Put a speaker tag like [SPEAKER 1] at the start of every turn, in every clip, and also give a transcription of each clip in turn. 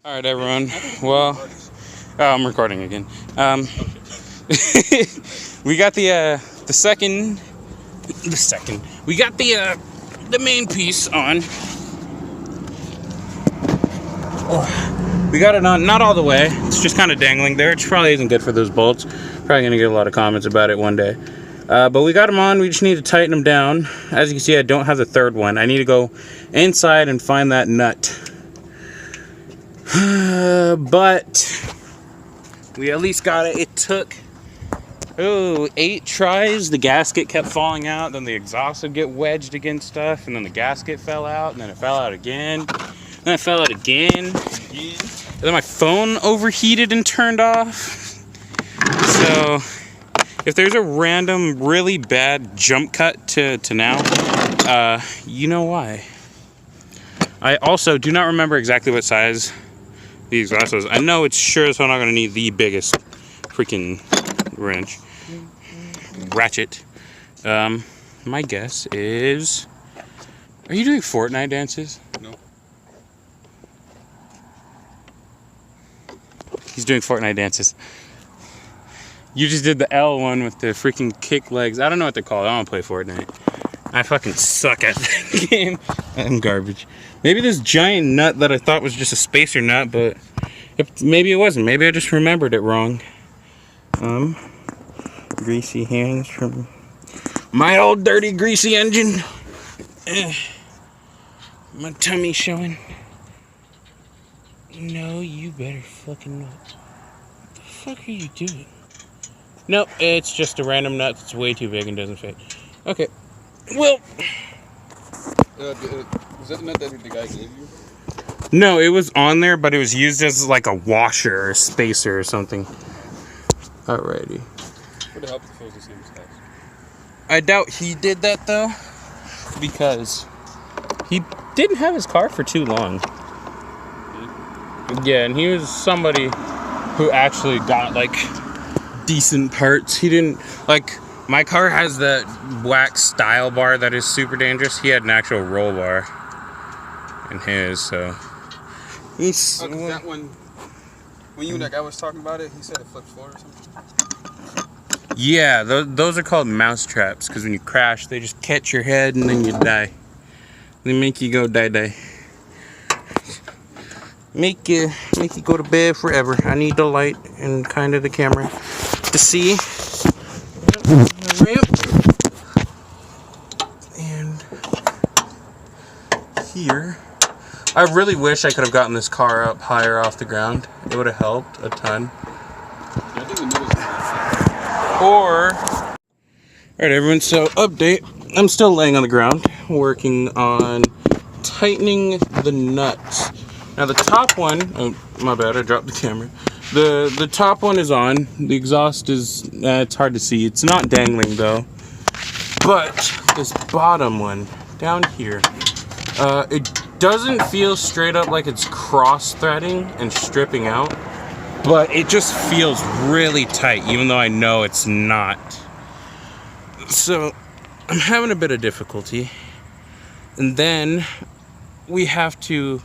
[SPEAKER 1] All right, everyone. Well, I'm recording again. We got the second. We got the main piece on. Oh, we got it on, not all the way. It's just kind of dangling there. It probably isn't good for those bolts. Probably gonna get a lot of comments about it one day. But we got them on. We just need to tighten them down. As you can see, I don't have the third one. I need to go inside and find that nut. But we at least got it. It took 8 tries. The gasket kept falling out, then the exhaust would get wedged against stuff, and then the gasket fell out, and then it fell out again, then it fell out again, and then my phone overheated and turned off. So if there's a random really bad jump cut to now, you know why. I also do not remember exactly what size the exhaust was. I know it's sure as hell not going to need the biggest freaking ratchet. My guess is... Are you doing Fortnite dances?
[SPEAKER 2] No.
[SPEAKER 1] He's doing Fortnite dances. You just did the L one with the freaking kick legs. I don't know what they're called. I don't play Fortnite. I fucking suck at that game. I'm garbage. Maybe this giant nut that I thought was just a spacer nut, but maybe it wasn't. Maybe I just remembered it wrong. Greasy hands from my old dirty greasy engine. My tummy showing. No, you better fucking not. What the fuck are you doing? Nope, it's just a random nut that's way too big and doesn't fit. Okay. Well,
[SPEAKER 2] was that the nut that the guy gave you?
[SPEAKER 1] no, it was on there, but it was used as like a washer or a spacer or something. Alrighty.
[SPEAKER 2] Would it help if it was the same size?
[SPEAKER 1] I doubt he did that though, because he didn't have his car for too long. Yeah, and he was somebody who actually got like decent parts. He didn't like. My car has that wax style bar that is super dangerous. He had an actual roll bar in his, so he's.
[SPEAKER 2] That one, when you and that guy was talking about it, he said it flips forward or something.
[SPEAKER 1] Yeah, those are called mouse traps because when you crash, they just catch your head and then you die. They make you go die. Make you go to bed forever. I need the light and kind of the camera to see. Ramp. And here, I really wish I could have gotten this car up higher off the ground. It would have helped a ton.
[SPEAKER 2] I think we noticed.
[SPEAKER 1] Alright, everyone, so update. I'm still laying on the ground working on tightening the nuts. Now the top one, oh my bad, I dropped the camera. The top one is on. The exhaust is, it's hard to see. It's not dangling though. But this bottom one down here, it doesn't feel straight up like it's cross-threading and stripping out. But it just feels really tight, even though I know it's not. So I'm having a bit of difficulty. And then we have to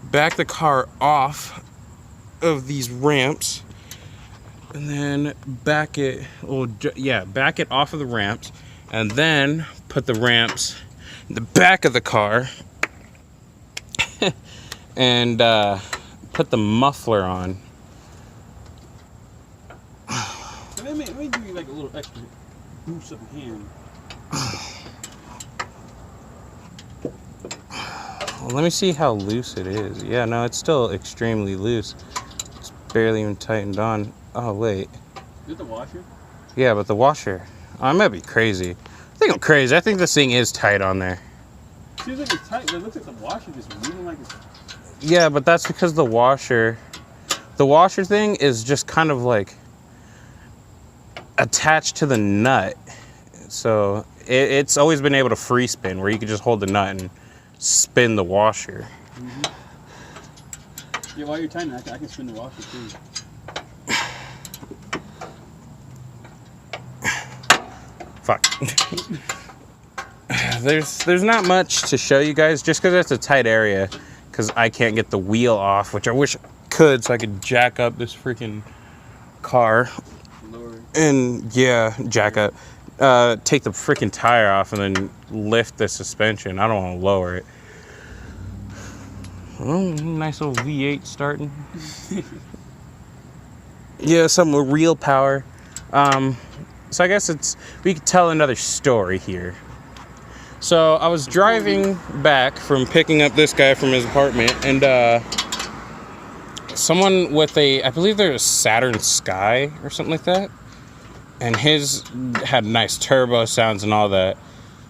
[SPEAKER 1] back the car off of these ramps and then back it off of the ramps and then put the ramps in the back of the car and put the muffler on.
[SPEAKER 2] Let me give you like a little extra boost of a hand.
[SPEAKER 1] Well, let me see how loose it is. Yeah, no, it's still extremely loose. It's barely even tightened on. Oh, wait.
[SPEAKER 2] Is it the washer?
[SPEAKER 1] Yeah, but the washer. I might be crazy. I think I'm crazy. I think this thing is tight on there.
[SPEAKER 2] Seems like it's tight, but it looks like the washer just moving like it's...
[SPEAKER 1] Yeah, but that's because the washer thing is just kind of like attached to the nut. So it's always been able to free spin where you could just hold the nut and spin the washer.
[SPEAKER 2] Mm-hmm. Yeah, while you're tightening, I can spin the washer too.
[SPEAKER 1] Fuck. There's not much to show you guys just because it's a tight area because I can't get the wheel off, which I wish could, so I could jack up this freaking car.
[SPEAKER 2] Lord.
[SPEAKER 1] And yeah, jack up. Take the freaking tire off and then lift the suspension. I don't want to lower it. Oh, nice little V8 starting. Yeah, some real power. So I guess we could tell another story here. So I was driving back from picking up this guy from his apartment, and someone with I believe there's a Saturn Sky or something like that, and his had nice turbo sounds and all that.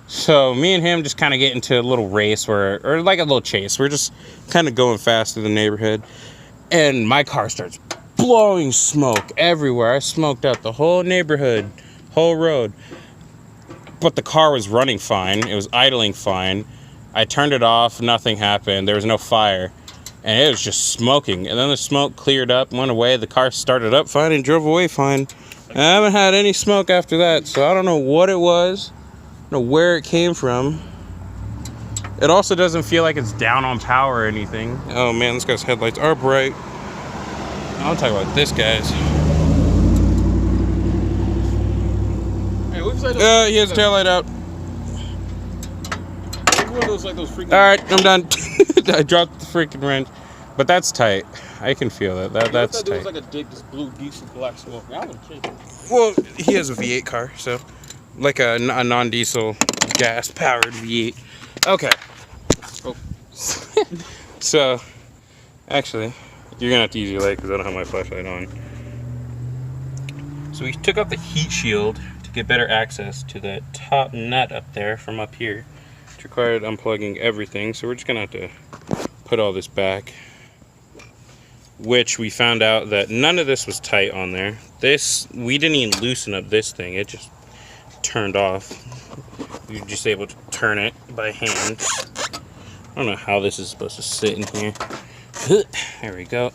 [SPEAKER 1] So me and him just kind of get into a little race or like a little chase. We're just kind of going fast through the neighborhood, and my car starts blowing smoke everywhere. I smoked out the whole neighborhood, whole road. But the car was running fine. It was idling fine. I turned it off. Nothing happened. There was no fire. And it was just smoking. And then the smoke cleared up, went away. The car started up fine and drove away fine. I haven't had any smoke after that. So I don't know what it was. I don't know where it came from. It also doesn't feel like it's down on power or anything. Oh man, this guy's headlights are bright. I'll talk about this guy's. He has taillight out. Alright, I'm done. I dropped the freaking wrench. But that's tight. I can feel that. That's tight.
[SPEAKER 2] Like this blue diesel black smoke.
[SPEAKER 1] Well, he has a V8 car, so like a non-diesel gas-powered V8. Okay.
[SPEAKER 2] Oh.
[SPEAKER 1] So, actually, you're gonna have to use your light because I don't have my flashlight on. So we took out the heat shield to get better access to the top nut up there from up here. It required unplugging everything, so we're just gonna have to put all this back. Which we found out that none of this was tight on there. We didn't even loosen up this thing. It just turned off. We were just able to turn it by hand. I don't know how this is supposed to sit in here. There we go.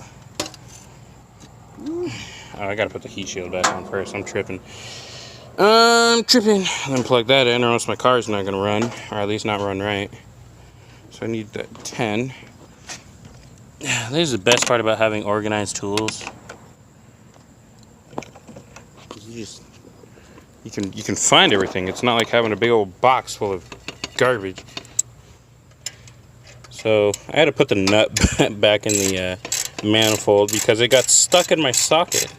[SPEAKER 1] Oh, I gotta put the heat shield back on first. I'm tripping. Then plug that in or else my car's not gonna run. Or at least not run right. So I need that 10. This is the best part about having organized tools. You can find everything. It's not like having a big old box full of garbage. So I had to put the nut back in the manifold because it got stuck in my socket.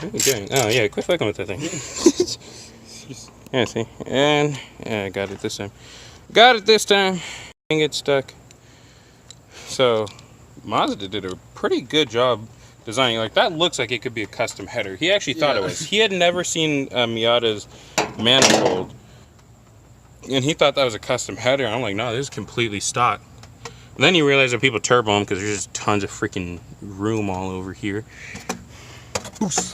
[SPEAKER 1] What are you doing? Oh yeah, quit fucking with that thing. Yeah, see? And yeah, I got it this time. Got it this time. Didn't get stuck. So Mazda did a pretty good job designing. Like that looks like it could be a custom header. He actually thought it was. He had never seen Miata's manifold, and he thought that was a custom header. I'm like, no, this is completely stock. And then you realize that people turbo them because there's just tons of freaking room all over here. Oops.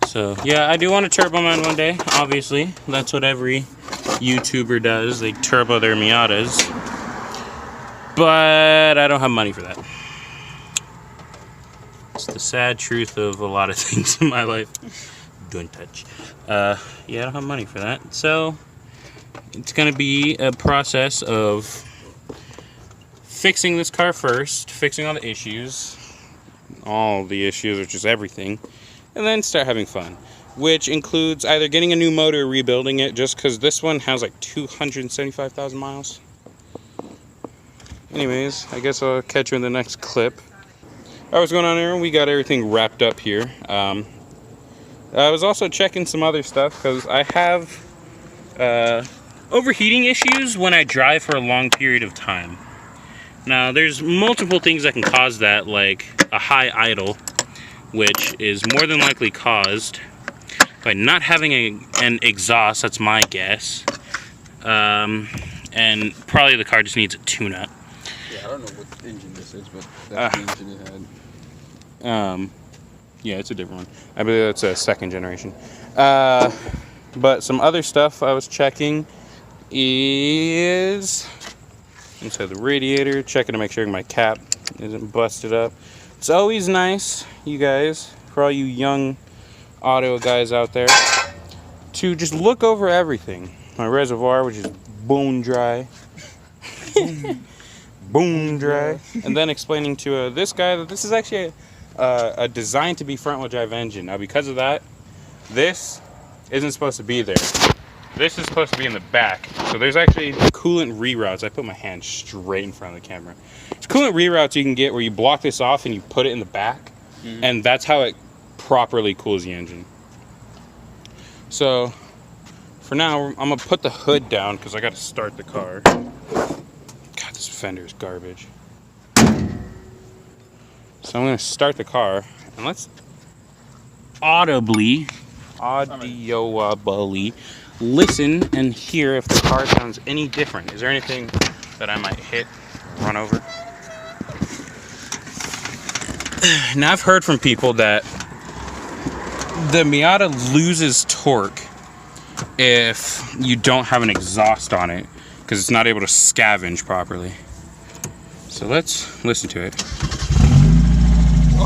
[SPEAKER 1] So yeah, I do want a turbo man one day. Obviously, that's what every YouTuber does. They turbo their Miatas. But I don't have money for that. It's the sad truth of a lot of things in my life. Don't touch. Yeah, I don't have money for that. So it's gonna be a process of fixing this car first, fixing all the issues, which is everything, and then start having fun. Which includes either getting a new motor or rebuilding it, just because this one has like 275,000 miles. Anyways, I guess I'll catch you in the next clip. Alright, what's going on here? We got everything wrapped up here. I was also checking some other stuff because I have overheating issues when I drive for a long period of time. Now, there's multiple things that can cause that, like a high idle, which is more than likely caused by not having an exhaust. That's my guess. And probably the car just needs a tune-up.
[SPEAKER 2] Yeah, I don't know what engine this is, but that's the engine it had.
[SPEAKER 1] Yeah, it's a different one. I believe that's a second generation. But some other stuff I was checking is inside the radiator, checking to make sure my cap isn't busted up. It's always nice, you guys, for all you young auto guys out there, to just look over everything. My reservoir, which is bone dry. Boom dry. And then explaining to this guy that this is actually a designed to be front wheel drive engine. Now because of that, this isn't supposed to be there. This is supposed to be in the back. So there's actually coolant reroutes. I put my hand straight in front of the camera. There's coolant reroutes you can get where you block this off and you put it in the back. And that's how it properly cools the engine. So for now, I'm gonna put the hood down because I gotta start the car. God, this fender is garbage. So I'm gonna start the car and let's audibly listen and hear if the car sounds any different. Is there anything that I might hit, run over? Now I've heard from people that the Miata loses torque if you don't have an exhaust on it because it's not able to scavenge properly. So let's listen to it.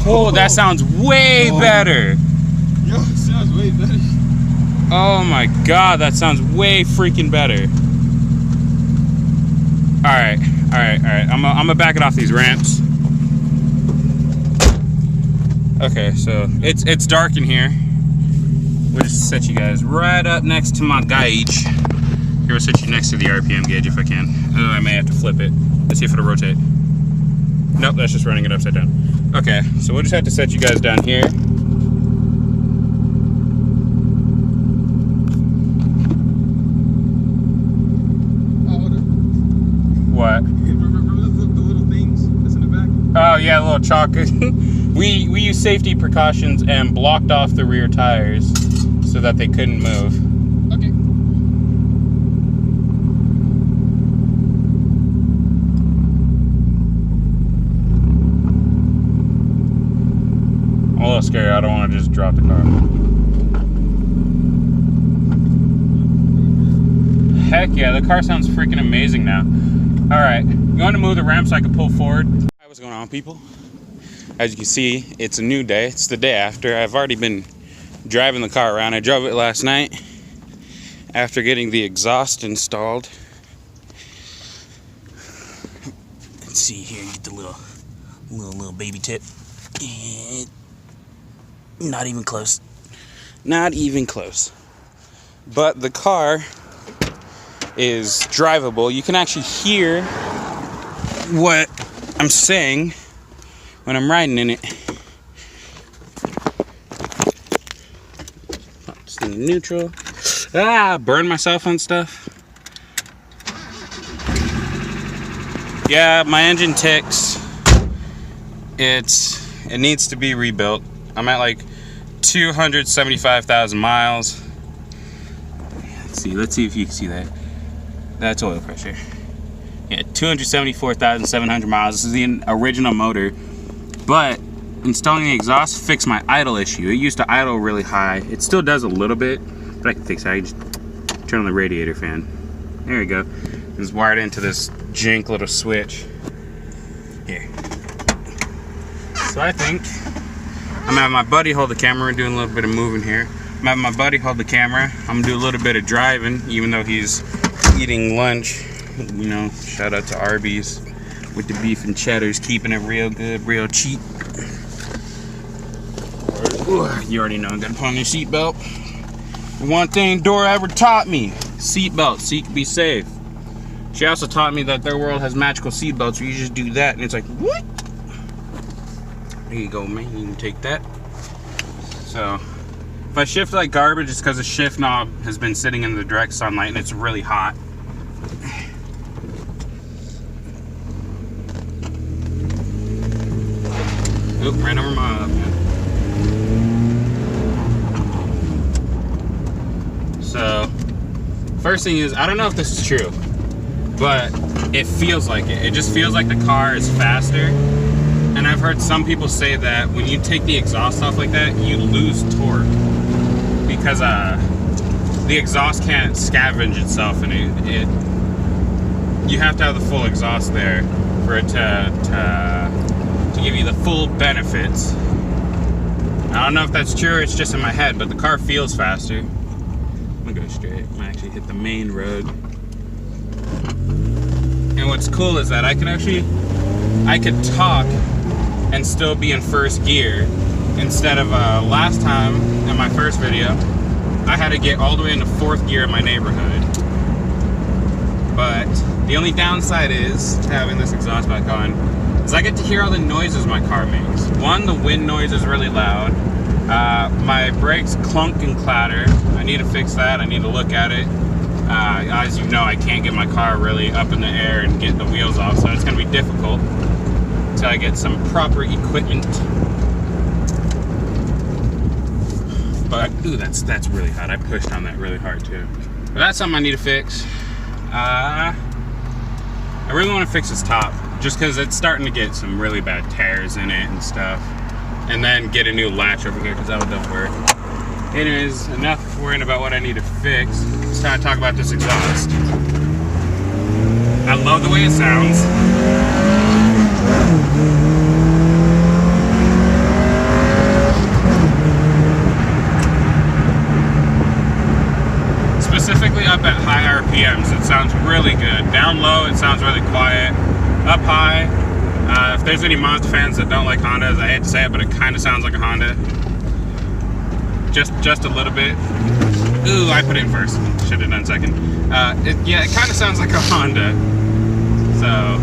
[SPEAKER 1] Oh, that sounds way better.
[SPEAKER 2] Yo, it sounds way better.
[SPEAKER 1] Oh my God, that sounds way freaking better. All right. I'm gonna back it off these ramps. Okay, so it's dark in here. We'll just set you guys right up next to my gauge. Here, we'll set you next to the RPM gauge if I can. Oh, I may have to flip it. Let's see if it'll rotate. Nope, that's just running it upside down. Okay, so we'll just have to set you guys down here. What?
[SPEAKER 2] Remember the little things that's in the back?
[SPEAKER 1] Oh yeah, a little chalk. we used safety precautions and blocked off the rear tires so that they couldn't move.
[SPEAKER 2] Okay.
[SPEAKER 1] I'm a little scared. I don't want to just drop the car. Heck yeah, the car sounds freaking amazing now. All right, you want to move the ramp so I can pull forward? Hi, what's going on, people? As you can see, it's a new day. It's the day after. I've already been driving the car around. I drove it last night after getting the exhaust installed. Let's see here, get the little baby tip. And not even close. Not even close. But the car is drivable. You can actually hear what I'm saying when I'm riding in it. Just in neutral. Burned myself on stuff. Yeah, my engine ticks. It needs to be rebuilt. I'm at like 275,000 miles. Let's see if you can see that. That's oil pressure. Yeah, 274,700 miles. This is the original motor. But installing the exhaust fixed my idle issue. It used to idle really high. It still does a little bit, but I can fix it. I can just turn on the radiator fan. There we go. It's wired into this jank little switch. Here. So I think I'm gonna have my buddy hold the camera, doing a little bit of moving here. I'm having my buddy hold the camera. I'm gonna do a little bit of driving, even though he's eating lunch. You know, shout out to Arby's with the beef and cheddars, keeping it real good, real cheap. You already know, gotta put on your seatbelt. One thing Dora ever taught me, seatbelt, so you can be safe. She also taught me that their world has magical seatbelts where you just do that and it's like, what? There you go, man, you can take that. So, if I shift like garbage, it's because the shift knob has been sitting in the direct sunlight and it's really hot. Oop, right over my eye. So, first thing is, I don't know if this is true, but it feels like it. It just feels like the car is faster. And I've heard some people say that when you take the exhaust off like that, you lose torque because the exhaust can't scavenge itself, and you have to have the full exhaust there for it to give you the full benefits. I don't know if that's true or it's just in my head, but the car feels faster. I'm gonna go straight. I'm gonna actually hit the main road. And what's cool is that I could talk and still be in first gear, instead of last time in my first video, I had to get all the way into fourth gear in my neighborhood. But the only downside is having this exhaust back on is I get to hear all the noises my car makes. One, the wind noise is really loud. My brakes clunk and clatter. I need to fix that. I need to look at it. As you know, I can't get my car really up in the air and get the wheels off, so it's going to be difficult until I get some proper equipment. But, ooh, that's really hot. I pushed on that really hard too. But that's something I need to fix. I really want to fix this top, just because it's starting to get some really bad tears in it and stuff. And then get a new latch over here, because that one don't work. Anyways, enough worrying about what I need to fix. It's time to talk about this exhaust. I love the way it sounds. Specifically up at high RPMs, it sounds really good. Down low, it sounds really quiet. Up high, if there's any Mazda fans that don't like Hondas, I hate to say it, but it kind of sounds like a Honda. Just a little bit. Ooh, I put it in first. Should have done second. Yeah, it kind of sounds like a Honda. So,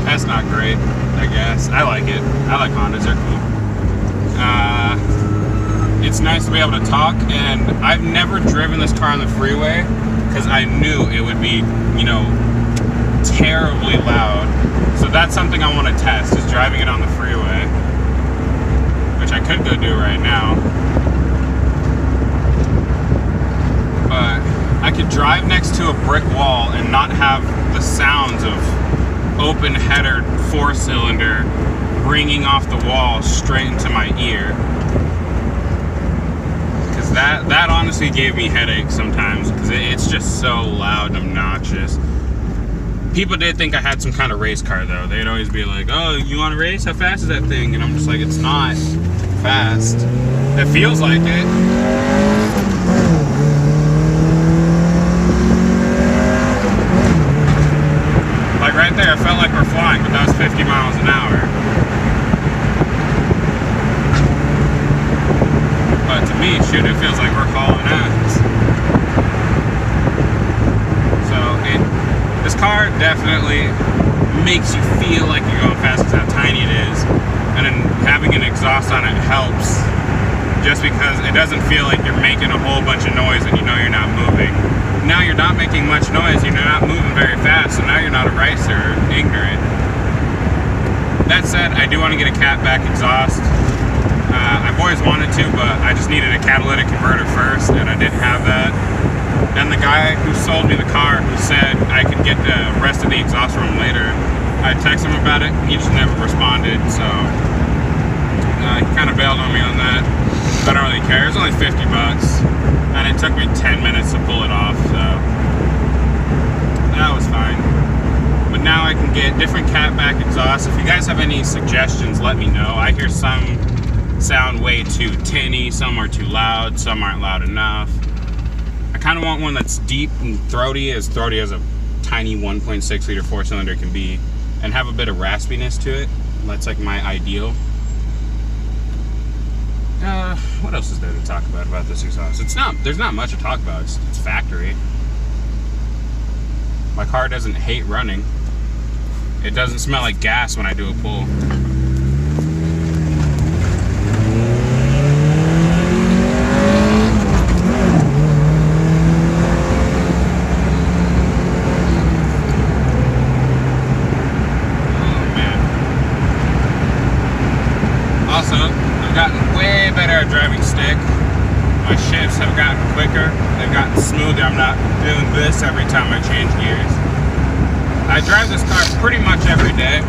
[SPEAKER 1] that's not great, I guess. I like it. I like Hondas, they're cool. It's nice to be able to talk, and I've never driven this car on the freeway because I knew it would be, you know, terribly loud. So that's something I want to test, is driving it on the freeway, which I could go do right now. But I could drive next to a brick wall and not have the sounds of open header 4-cylinder ringing off the wall straight into my ear. Because that honestly gave me headaches sometimes, because it's just so loud and obnoxious. People did think I had some kind of race car though. They'd always be like, oh, you want to race? How fast is that thing? And I'm just like, it's not fast. It feels like it. Like right there, it felt like we're flying, but that was 50 miles an hour. But to me, shoot, it feels like we're hauling ass. So this car definitely makes you feel like you're going fast because how tiny it is. And then having an exhaust on it helps, just because it doesn't feel like you're making a whole bunch of noise and you know you're not moving. Now you're not making much noise, you're not moving very fast, so now you're not a racer or ignorant. That said, I do want to get a catback exhaust. I've always wanted to, but I just needed a catalytic converter first, and I didn't have that. And the guy who sold me the car, who said I could get the rest of the exhaust from him later, I texted him about it, he just never responded, so he kind of bailed on me on that. I don't really care, it was only 50 bucks. And it took me 10 minutes to pull it off, so that was fine. But now I can get different catback exhausts. If you guys have any suggestions, let me know. I hear some sound way too tinny, some are too loud, some aren't loud enough. I kind of want one that's deep and throaty as a tiny 1.6 liter 4-cylinder can be, and have a bit of raspiness to it. That's like my ideal. What else is there to talk about this exhaust? There's not much to talk about. It's factory. My car doesn't hate running. It doesn't smell like gas when I do a pull. Driving stick. My shifts have gotten quicker. They've gotten smoother. I'm not doing this every time I change gears. I drive this car pretty much every day,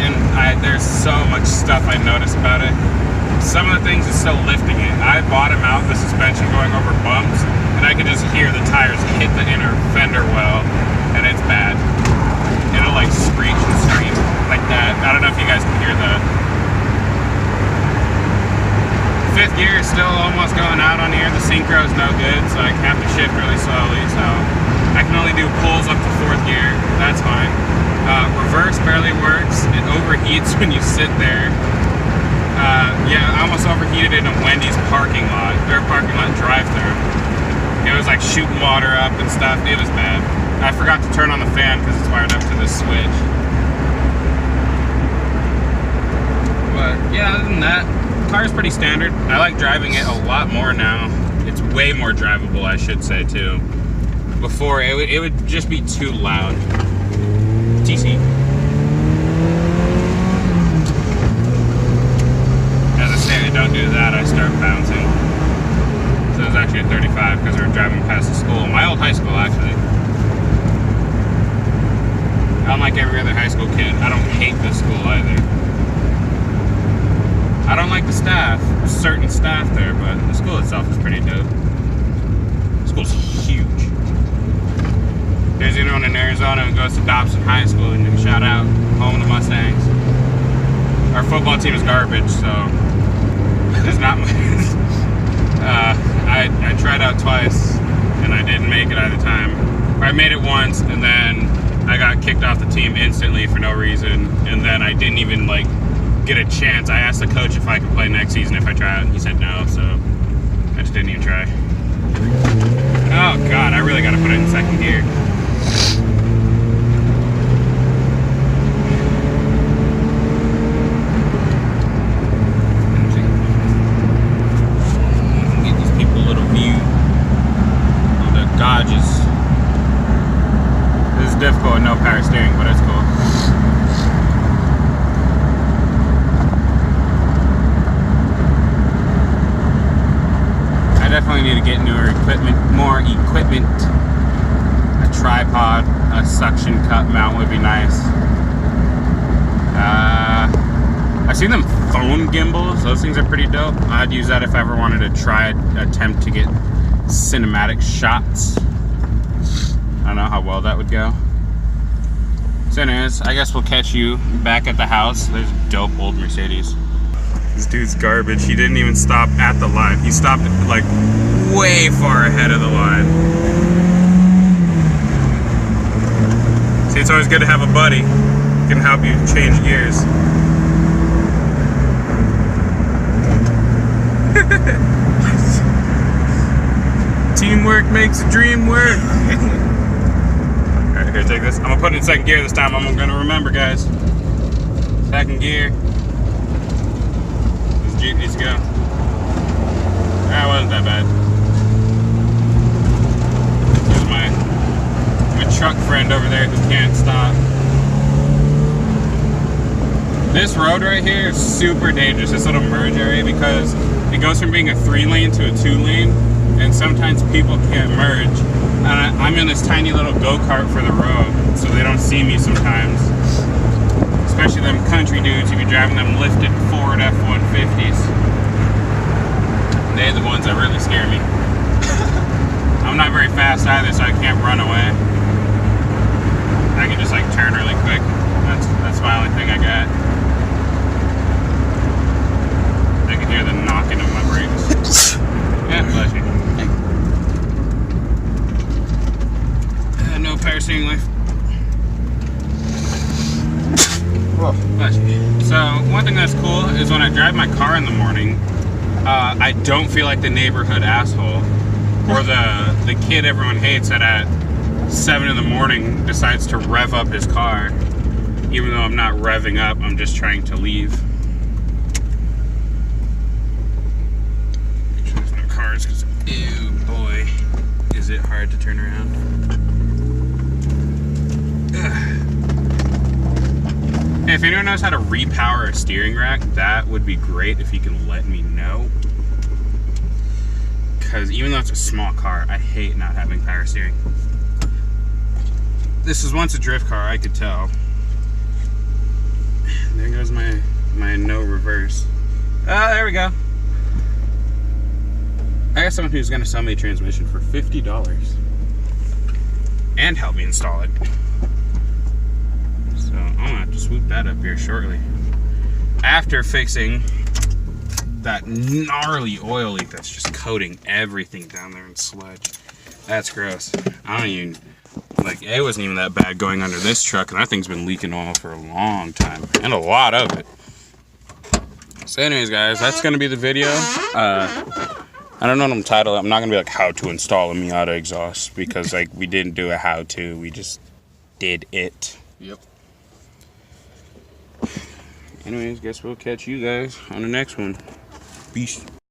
[SPEAKER 1] and there's so much stuff I notice about it. Some of the things is still lifting it. I bottom out the suspension going over bumps, and I can just hear the tires hit the inner fender well, and it's bad. It'll like screech and scream like that. I don't know if you guys can hear that. Fifth gear is still almost going out on here. The synchro is no good, so I have to shift really slowly. So I can only do pulls up to 4th gear. That's fine. Reverse barely works. It overheats when you sit there. Yeah, I almost overheated in a Wendy's parking lot. Their parking lot drive-thru. It was like shooting water up and stuff. It was bad. I forgot to turn on the fan because it's wired up to the switch. But yeah, other than that, the car's pretty standard. I like driving it a lot more now. It's way more drivable, I should say, too. Before, it would just be too loud. TC. As I say, I don't do that, I start bouncing. So it was actually a 35 because we were driving past the school. My old high school, actually. Unlike every other high school kid, I don't hate this school either. I don't like the staff, certain staff there, but the school itself is pretty dope. The school's huge. If there's anyone in Arizona who goes to Dobson High School, and shout out, home of the Mustangs. Our football team is garbage, so there's not much. I tried out twice, and I didn't make it either time. Or I made it once, and then I got kicked off the team instantly for no reason, and then I didn't even like get a chance. I asked the coach if I could play next season if I try out, and he said no, so I just didn't even try. Oh god, I really gotta put it in 2nd gear. Give these people a little view of the Dodges. This is difficult with no power steering, but it's cool. Definitely need to get newer equipment, more equipment. A tripod, a suction cup mount would be nice. I've seen them phone gimbals. Those things are pretty dope. I'd use that if I ever wanted to attempt to get cinematic shots. I don't know how well that would go. So anyways, I guess we'll catch you back at the house. There's a dope old Mercedes. This dude's garbage. He didn't even stop at the line. He stopped like way far ahead of the line. See, it's always good to have a buddy who can help you change gears. Teamwork makes the dream work. Alright, here, take this. I'm gonna put it in 2nd gear this time. I'm gonna remember, guys. 2nd gear. Jeep needs to go. That wasn't that bad. There's my truck friend over there who can't stop. This road right here is super dangerous, this little merge area, because it goes from being a 3-lane to a 2-lane, and sometimes people can't merge. And I'm in this tiny little go-kart for the road, so they don't see me sometimes. Especially them country dudes who be driving them lifted Ford F-150s. They're the ones that really scare me. I'm not very fast either, so I can't run away. I can just like turn really quick. That's my only thing I got. I can hear the knocking of my brakes. Yeah, bless you. No power steering life. So one thing that's cool is when I drive my car in the morning, I don't feel like the neighborhood asshole or the kid everyone hates that at 7 in the morning decides to rev up his car, even though I'm not revving up, I'm just trying to leave. There's no cars because, ew boy, is it hard to turn around. Ugh. Hey, if anyone knows how to repower a steering rack, that would be great if you can let me know. Because even though it's a small car, I hate not having power steering. This was once a drift car, I could tell. There goes my no reverse. There we go. I got someone who's going to sell me a transmission for $50. And help me install it. So I'm gonna have to swoop that up here shortly. After fixing that gnarly oil leak that's just coating everything down there in sludge. That's gross. I Like, it wasn't even that bad going under this truck, and that thing's been leaking oil for a long time, and a lot of it. So anyways, guys, that's going to be the video. I don't know what I'm titled. I'm not going to be like, how to install a Miata exhaust, because, like, we didn't do a how-to. We just did it.
[SPEAKER 2] Yep.
[SPEAKER 1] Anyways, guess we'll catch you guys on the next one. Peace.